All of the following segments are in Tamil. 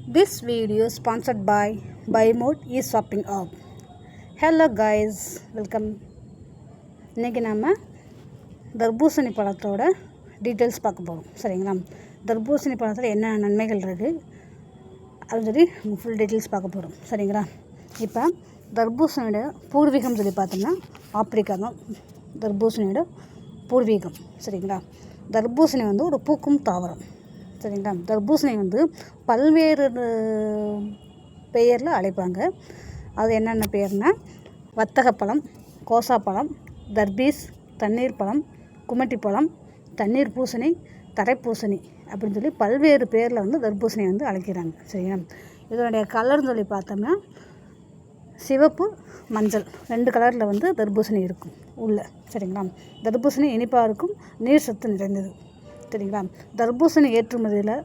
This video is sponsored by BuyMode e-shopping app. Hello guys, welcome. இன்னைக்கு நாம தர்பூசணி பழத்தோட டீடைல்ஸ் பார்க்க போறோம். சரிங்களா? தர்பூசணி பழத்துல என்ன நன்மைகள் இருக்கு அது சொல்லி ஃபுல் டீடைல்ஸ் பார்க்க போறோம். சரிங்களா? இப்போ தர்பூசணியோட பூர்வீகம் சொல்லி பார்த்தோம்னா ஆப்பிரிக்கா தான் தர்பூசணியோட பூர்வீகம். சரிங்களா? தர்பூசணி வந்து ஒரு பூக்கும் தாவரம். சரிங்களா? தர்பூசணி வந்து பல்வேறு பெயரில் அழைப்பாங்க. அது என்னென்ன பெயர்னா வத்தகப்பழம், கோசாப்பழம், தர்பீஸ், தண்ணீர் பழம், குமட்டி பழம், தண்ணீர் பூசணி, தரைப்பூசணி அப்படின்னு சொல்லி பல்வேறு பேரில் வந்து தர்பூசணி வந்து அழைக்கிறாங்க. சரிங்களா? இதனுடைய கலர்னு சொல்லி பார்த்தோம்னா சிவப்பு, மஞ்சள் 2 கலரில் வந்து தர்பூசணி இருக்கும் உள்ள. சரிங்களா? தர்பூசணி இனிப்பாக இருக்கும், நீர் சத்து நிறைந்தது. சரிங்களா? தர்பூசணி ஏற்றுமதியில்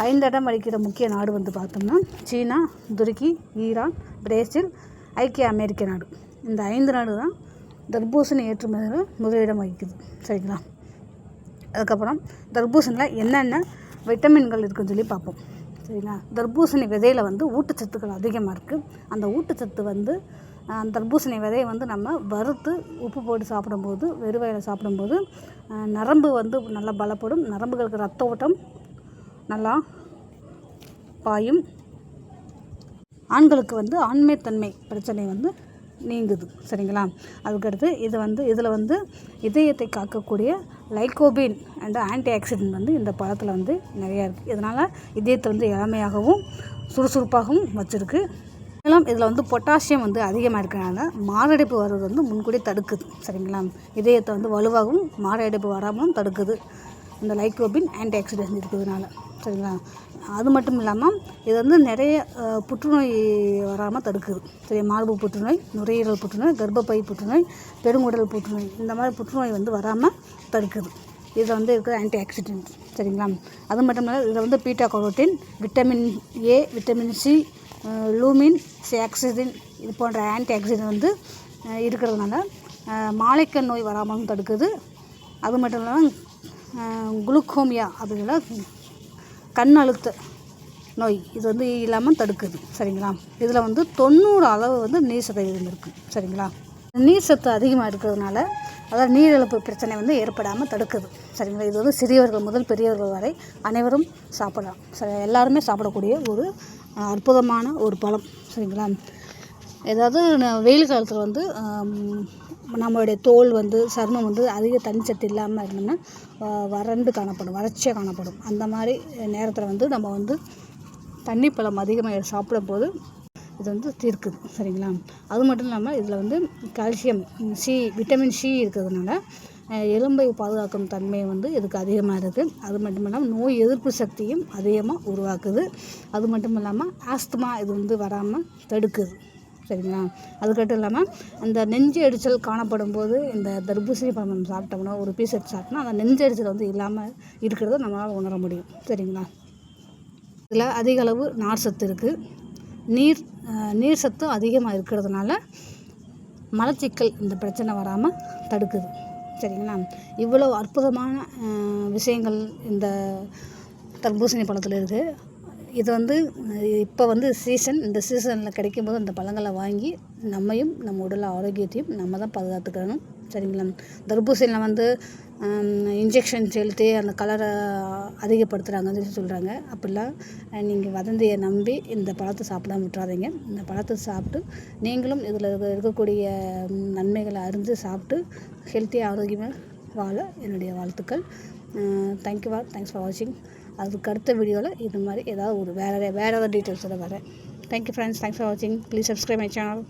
5 இடம் வகிக்கிற முக்கிய நாடு வந்து பார்த்தோம்னா சீனா, துருக்கி, ஈரான், பிரேசில், ஐக்கிய அமெரிக்க நாடு. இந்த 5 நாடு தான் தர்பூசணி ஏற்றுமதியில் முதலிடம் வகிக்குது. சரிங்களா? அதுக்கப்புறம் தர்பூசணியில் என்னென்ன விட்டமின்கள் இருக்குதுன்னு சொல்லி பார்ப்போம். சரிங்களா? தர்பூசணி விதையில் வந்து ஊட்டச்சத்துக்கள் அதிகமாக இருக்குது. அந்த ஊட்டச்சத்து வந்து தர்பூசணி விதையை வந்து நம்ம வறுத்து உப்பு போட்டு சாப்பிடும்போது, வெறுவையில் சாப்பிடும்போது நரம்பு வந்து நல்லா பலப்படும், நரம்புகளுக்கு ரத்த ஓட்டம் நல்லா பாயும், ஆண்களுக்கு வந்து ஆண்மைத்தன்மை பிரச்சனை வந்து நீங்குது. சரிங்களா? அதுக்கடுத்து இதில் வந்து இதயத்தை காக்கக்கூடிய லைகோபின் அண்ட் ஆன்டி ஆக்சிடென்ட் வந்து இந்த பழத்தில் வந்து நிறையா இருக்குது. இதனால் இதயத்தை வந்து இளமையாகவும் சுறுசுறுப்பாகவும் வச்சுருக்கு. மேலும் இதில் வந்து பொட்டாசியம் வந்து அதிகமாக இருக்கிறனால மாரடைப்பு வர்றது வந்து முன்கூடி தடுக்குது. சரிங்களா? இதயத்தை வந்து வலுவாகவும் மாரடைப்பு வராமலும் தடுக்குது இந்த லைகோபின் ஆன்டி ஆக்சிடென்ட் இருக்கிறதுனால. சரிங்களா? அது மட்டும் இல்லாமல் இது வந்து நிறைய புற்றுநோய் வராமல் தடுக்குது. சரி, மார்பு புற்றுநோய், நுரையீரல் புற்றுநோய், கர்ப்பப்பை புற்றுநோய், பெருங்குடல் புற்றுநோய், இந்த மாதிரி புற்றுநோய் வந்து வராமல் தடுக்குது. இதில் வந்து இருக்கிற ஆன்டி ஆக்சிடென்ட். சரிங்களா? அது மட்டும் இல்லாமல் இதில் வந்து beta carotene, vitamin A, vitamin C, லூமின், சியாக்சிடின் இது போன்ற ஆன்டி ஆக்சிடென்ட் வந்து இருக்கிறதுனால மாலைக்கண் நோய் வராமலும் தடுக்குது. அது மட்டும் இல்லாமல் குளுக்கோமியா அப்படிங்கிற கண் அழுத்த நோய் இது வந்து இல்லாமல் தடுக்குது. சரிங்களா? இதில் வந்து 90 அளவு வந்து நீர் சதவீதம் இருக்குது. சரிங்களா? நீர் சத்து அதிகமாக இருக்கிறதுனால அதாவது நீரிழப்பு பிரச்சனை வந்து ஏற்படாமல் தடுக்குது. சரிங்களா? இது வந்து சிறியவர்கள் முதல் பெரியவர்கள் வரை அனைவரும் சாப்பிடலாம். எல்லாருமே சாப்பிடக்கூடிய ஒரு அற்புதமான ஒரு பழம். சரிங்களா? ஏதாவது வெயில் காலத்தில் வந்து நம்மளுடைய தோல் வந்து சருமம் வந்து அதிக தனிச்சத்து இல்லாமல் இருந்தோம்னா வறண்டு காணப்படும், வறட்சியாக காணப்படும். அந்த மாதிரி நேரத்தில் வந்து நம்ம வந்து தண்ணி பழம் அதிகமாக சாப்பிடும்போது இது வந்து தீர்க்குது. சரிங்களா? அது மட்டும் இல்லாமல் இதில் வந்து கால்சியம், விட்டமின் சி இருக்கிறதுனால எலும்பை பாதுகாக்கும் தன்மை வந்து இதுக்கு அதிகமாக இருக்குது. அது மட்டும் இல்லாமல் நோய் எதிர்ப்பு சக்தியும் அதிகமாக உருவாக்குது. அது மட்டும் இல்லாமல் ஆஸ்துமா இது வந்து வராமல் தடுக்குது. சரிங்களா? அதுக்கட்டும் இல்லாமல் அந்த நெஞ்சு எரிச்சல் காணப்படும் போது இந்த தர்பூசணி பழம் நம்ம சாப்பிட்டோம்னா ஒரு பீஸ் எடுத்து சாப்பிட்டோம்னா அந்த நெஞ்சு எரிச்சல் வந்து இல்லாமல் இருக்கிறத நம்மளால் உணர முடியும். சரிங்களா? இதில் அதிக அளவு நார் சத்து இருக்குது. நீர் சத்து அதிகமாக இருக்கிறதுனால மலச்சிக்கல் இந்த பிரச்சனை வராமல் தடுக்குது. சரிங்களா? இவ்வளோ அற்புதமான விஷயங்கள் இந்த தர்பூசணி பழத்தில் இருக்குது. இது வந்து இப்போ வந்து இந்த சீசனில் கிடைக்கும்போது அந்த பழங்களை வாங்கி நம்மையும் நம்ம உடல் ஆரோக்கியத்தையும் நம்ம தான் பாதுகாத்துக்கணும். சரிங்களா? தர்பூசணியில் வந்து இன்ஜெக்ஷன் செலுத்தி அந்த கலரை அதிகப்படுத்துகிறாங்கன்னு சொல்கிறாங்க. அப்படிலாம் நீங்கள் வதந்தியை நம்பி இந்த பழத்தை சாப்பிடாம விட்டுறாதீங்க. இந்த பழத்தை சாப்பிட்டு நீங்களும் இதில் இருக்கக்கூடிய நன்மைகளை அறிந்து சாப்பிட்டு ஹெல்த்தியாக ஆரோக்கியமாக வாழ என்னுடைய வாழ்த்துக்கள். தேங்க்ஸ் ஃபார் வாட்சிங். அதுக்கு அடுத்த வீடியோவில் இது மாதிரி ஏதாவது ஒரு வேறு டீட்டெயில்ஸோட வரேன். தேங்க்யூ ஃப்ரெண்ட்ஸ், தேங்க்ஸ் ஃபார் வாட்சிங். Please subscribe my channel.